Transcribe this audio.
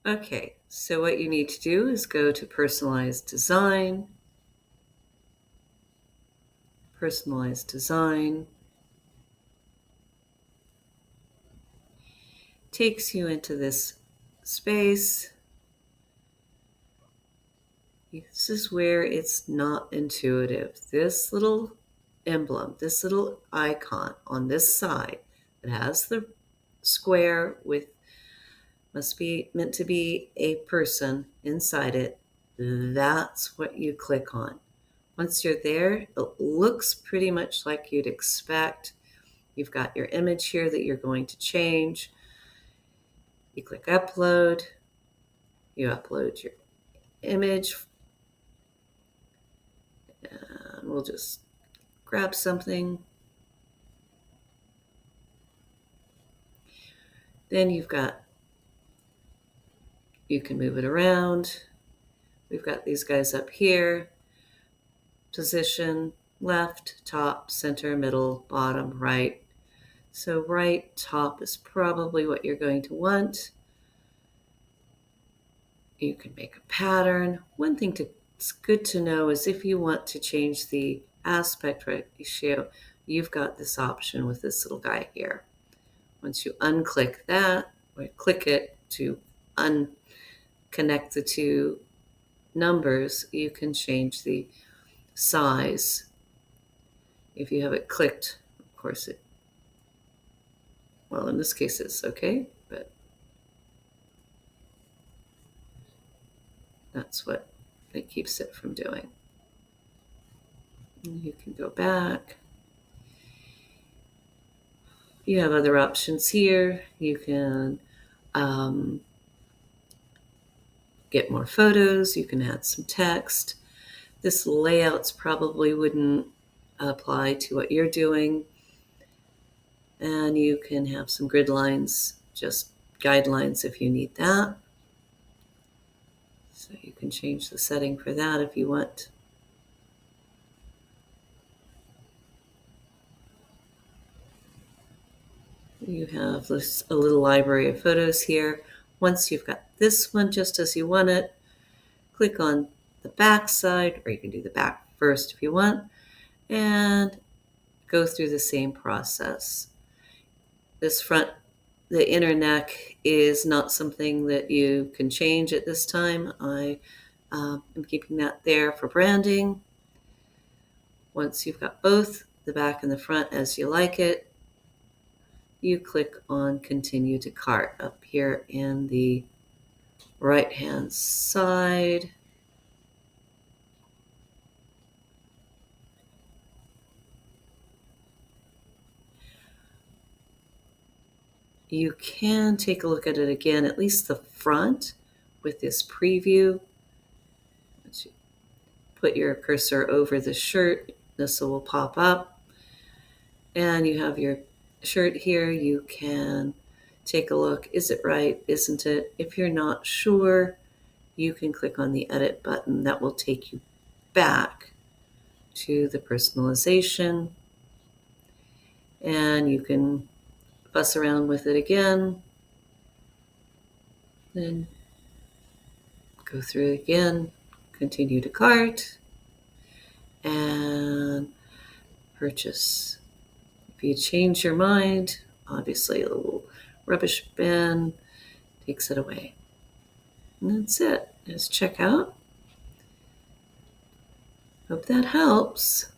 Okay, so what you need to do is go to personalized design, takes you into this space. This is where it's not intuitive. This little emblem, this little icon on this side that has the square with must be meant to be a person inside it. That's what you click on. Once you're there, it looks pretty much like you'd expect. You've got your image here that you're going to change. You click upload. You upload your image. And we'll just grab something. Then you can move it around. We've got these guys up here. Position, left, top, center, middle, bottom, right. So right top is probably what you're going to want. You can make a pattern. One thing it's good to know is if you want to change the aspect ratio, you've got this option with this little guy here. Once you unclick that, or click it to unconnect the two numbers, you can change the size. If you have it clicked, of course well, in this case it's okay, but that's what it keeps it from doing. And you can go back. You have other options here. You can get more photos. You can add some text. This layouts probably wouldn't apply to what you're doing. And you can have some grid lines, just guidelines if you need that. So you can change the setting for that if you want. You have a little library of photos here. Once you've got this one just as you want it, click on the back side, or you can do the back first if you want, and go through the same process. This front, the inner neck, is not something that you can change at this time. I am keeping that there for branding. Once you've got both the back and the front as you like it, you click on continue to cart up here in the right hand side. You can take a look at it again, at least the front, with this preview. Once you put your cursor over the shirt, this will pop up. And you have your shirt here. You can take a look. Is it right? Isn't it? If you're not sure, you can click on the edit button. That will take you back to the personalization. And you can fuss around with it again. Then go through it again, continue to cart, and purchase. If you change your mind, obviously a little rubbish bin takes it away. And that's it. Just check out. Hope that helps.